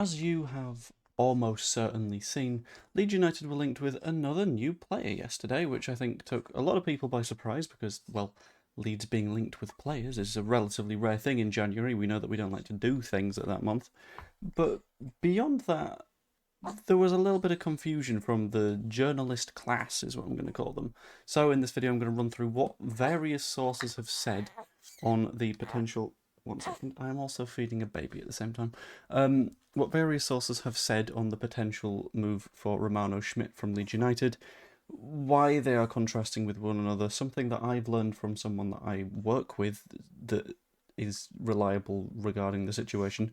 As you have almost certainly seen, Leeds United were linked with another new player yesterday, which I think took a lot of people by surprise because, well, Leeds being linked with players is a relatively rare thing in January. We know that we don't like to do things at that month. But beyond that, there was a little bit of confusion from the journalist class, is what I'm going to call them. So in this video, I'm going to run through what various sources have said on the potential. One second, I'm also feeding a baby at the same time. What various sources have said on the potential move for Romano Schmid from Leeds United, why they are contrasting with one another, something that I've learned from someone that I work with that is reliable regarding the situation,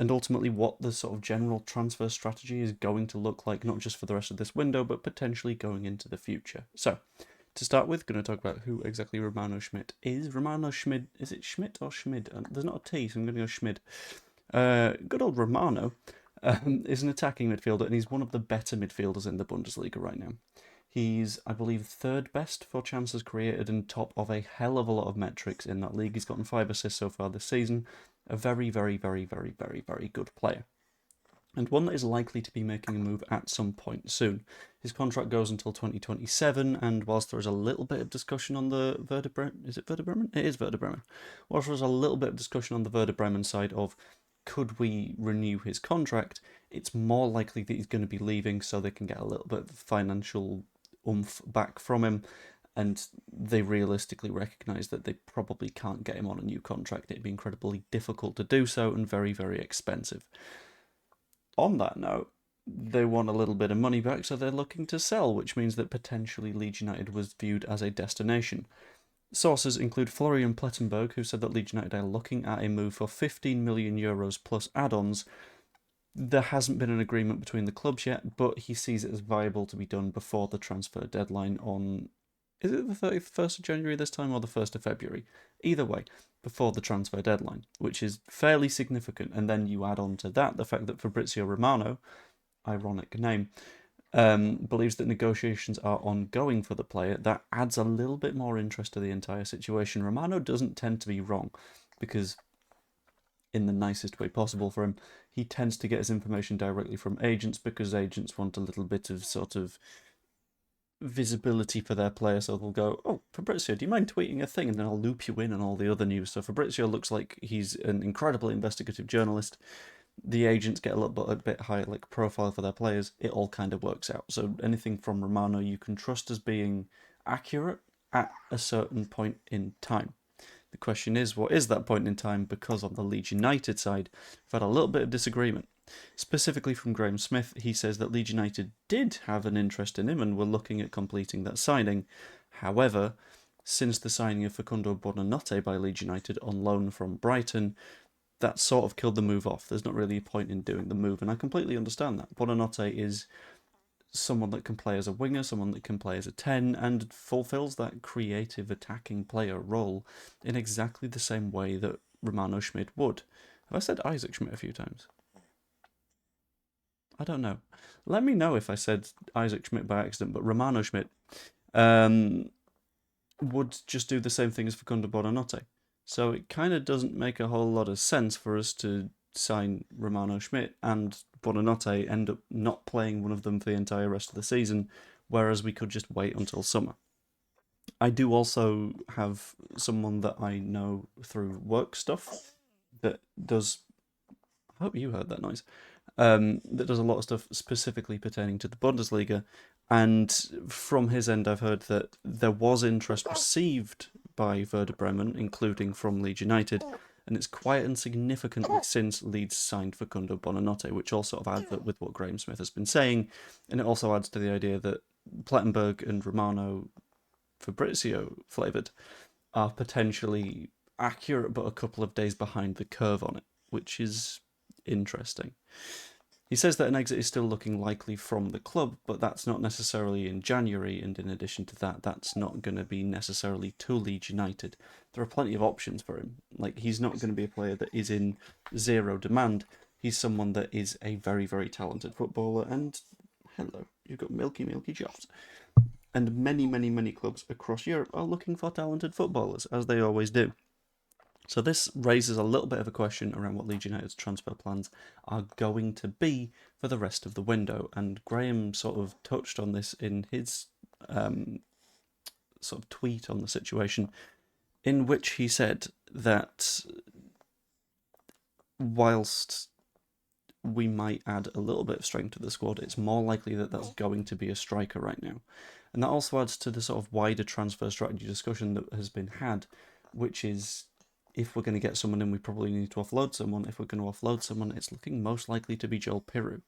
and ultimately what the sort of general transfer strategy is going to look like, not just for the rest of this window, but potentially going into the future. So, to start with, going to talk about who exactly Romano Schmidt is. Romano Schmid, is it Schmidt or Schmid? There's not a T, so I'm going to go Schmid. Good old Romano is an attacking midfielder, and he's one of the better midfielders in the Bundesliga right now. He's, I believe, third best for chances created and top of a hell of a lot of metrics in that league. He's gotten 5 assists so far this season. A very, very, very, very, very, very good player. And one that is likely to be making a move at some point soon. His contract goes until 2027, and whilst there is a little bit of discussion on the Werder Bremen, is it Werder Bremen? It is Werder Bremen. Whilst there is a little bit of discussion on the Werder Bremen side of could we renew his contract, it's more likely that he's going to be leaving so they can get a little bit of financial oomph back from him, and they realistically recognise that they probably can't get him on a new contract. It'd be incredibly difficult to do so and very, very expensive. On that note, they want a little bit of money back, so they're looking to sell, which means that potentially Leeds United was viewed as a destination. Sources include Florian Plettenberg, who said that Leeds United are looking at a move for 15 million euros plus add-ons. There hasn't been an agreement between the clubs yet, but he sees it as viable to be done before the transfer deadline on, is it the 31st of January this time or the 1st of February? Either way, before the transfer deadline, which is fairly significant. And then you add on to that the fact that Fabrizio Romano, ironic name, believes that negotiations are ongoing for the player. That adds a little bit more interest to the entire situation. Romano doesn't tend to be wrong because, in the nicest way possible for him, he tends to get his information directly from agents because agents want a little bit of sort of visibility for their player, so they'll go, "Oh, Fabrizio, do you mind tweeting a thing?" And then I'll loop you in on all the other news. So Fabrizio looks like he's an incredibly investigative journalist. The agents get a bit higher like profile for their players. It all kind of works out. So anything from Romano you can trust as being accurate at a certain point in time. The question is, what is that point in time? Because on the Leeds United side, we've had a little bit of disagreement. Specifically from Graham Smith, he says that Leeds United did have an interest in him and were looking at completing that signing. However, since the signing of Facundo Buonanotte by Leeds United on loan from Brighton, that sort of killed the move off. There's not really a point in doing the move, and I completely understand that. Buonanotte is someone that can play as a winger, someone that can play as a 10, and fulfills that creative attacking player role in exactly the same way that Romano Schmid would. Have I said Isaac Schmidt a few times? I don't know. Let me know if I said Isaac Schmidt by accident, but Romano Schmidt would just do the same thing as Facundo Buonanotte. So it kind of doesn't make a whole lot of sense for us to sign Romano Schmidt and Buonanotte end up not playing one of them for the entire rest of the season, whereas we could just wait until summer. I do also have someone that I know through work stuff that does. I hope you heard that noise. That does a lot of stuff specifically pertaining to the Bundesliga. And from his end, I've heard that there was interest received by Werder Bremen, including from Leeds United, and it's quite insignificantly since Leeds signed Facundo Buonanotte, which also sort of adds with what Graham Smith has been saying, and it also adds to the idea that Plettenberg and Romano Fabrizio flavoured are potentially accurate, but a couple of days behind the curve on it, which is interesting. He says that an exit is still looking likely from the club, but that's not necessarily in January, and in addition to that, that's not going to be necessarily to Leeds United. There are plenty of options for him. Like, he's not going to be a player that is in zero demand. He's someone that is a very, very talented footballer, and hello, you've got milky, milky jobs. And many, many, many clubs across Europe are looking for talented footballers, as they always do. So this raises a little bit of a question around what Leeds United's transfer plans are going to be for the rest of the window. And Graham sort of touched on this in his sort of tweet on the situation, in which he said that whilst we might add a little bit of strength to the squad, it's more likely that that's going to be a striker right now. And that also adds to the sort of wider transfer strategy discussion that has been had, which is, if we're going to get someone in, we probably need to offload someone. If we're going to offload someone, it's looking most likely to be Joel Piroe.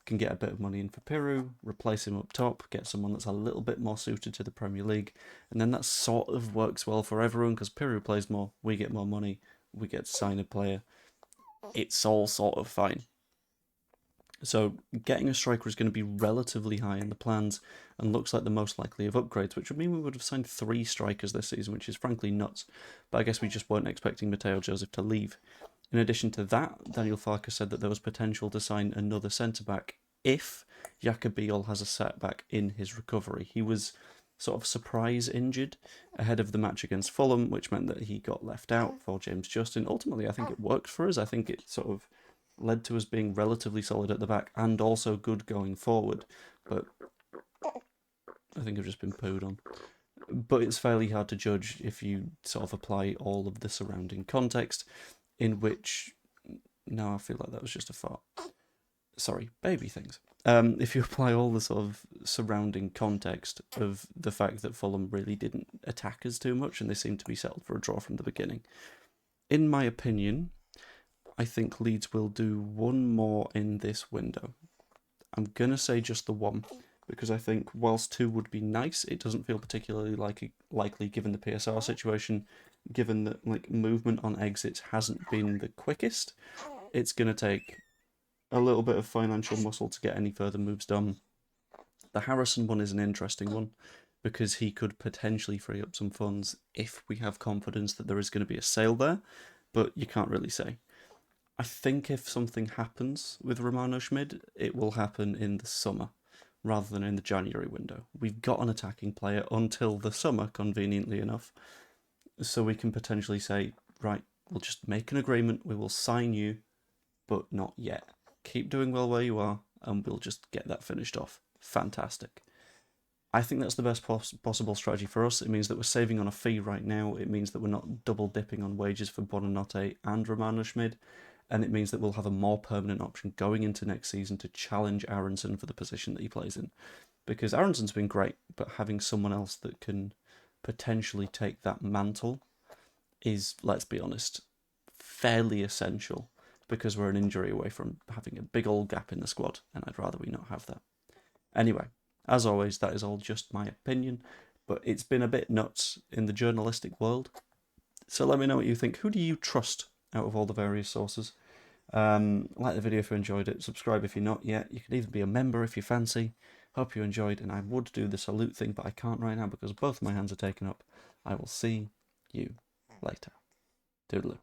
Can get a bit of money in for Piroe, replace him up top, get someone that's a little bit more suited to the Premier League, and then that sort of works well for everyone because Piroe plays more, we get more money, we get to sign a player. It's all sort of fine. So getting a striker is going to be relatively high in the plans and looks like the most likely of upgrades, which would mean we would have signed 3 strikers this season, which is frankly nuts. But I guess we just weren't expecting Mateo Joseph to leave. In addition to that, Daniel Farke said that there was potential to sign another centre-back if Jacobiel has a setback in his recovery. He was sort of surprise injured ahead of the match against Fulham, which meant that he got left out for James Justin. Ultimately, I think it worked for us. I think it sort of led to us being relatively solid at the back and also good going forward. But I think I've just been pooed on. But it's fairly hard to judge if you sort of apply all of the surrounding context, in which, no, I feel like that was just a fart. Sorry, baby things. If you apply all the sort of surrounding context of the fact that Fulham really didn't attack us too much and they seemed to be settled for a draw from the beginning. In my opinion, I think Leeds will do one more in this window. I'm going to say just the one, because I think whilst 2 would be nice, it doesn't feel particularly likely given the PSR situation, given that movement on exits hasn't been the quickest. It's going to take a little bit of financial muscle to get any further moves done. The Harrison one is an interesting one, because he could potentially free up some funds if we have confidence that there is going to be a sale there, but you can't really say. I think if something happens with Romano Schmid, it will happen in the summer rather than in the January window. We've got an attacking player until the summer, conveniently enough, so we can potentially say, right, we'll just make an agreement, we will sign you, but not yet. Keep doing well where you are, and we'll just get that finished off. Fantastic. I think that's the best possible strategy for us. It means that we're saving on a fee right now. It means that we're not double dipping on wages for Bonanotte and Romano Schmid. And it means that we'll have a more permanent option going into next season to challenge Aronson for the position that he plays in. Because Aronson's been great, but having someone else that can potentially take that mantle is, let's be honest, fairly essential, because we're an injury away from having a big old gap in the squad, and I'd rather we not have that. Anyway, as always, that is all just my opinion, but it's been a bit nuts in the journalistic world. So let me know what you think. Who do you trust out of all the various sources? Like the video if you enjoyed it, subscribe if you're not yet. You can even be a member if you fancy. Hope you enjoyed, and I would do the salute thing, but I can't right now because both my hands are taken up. I will see you later. Toodaloo.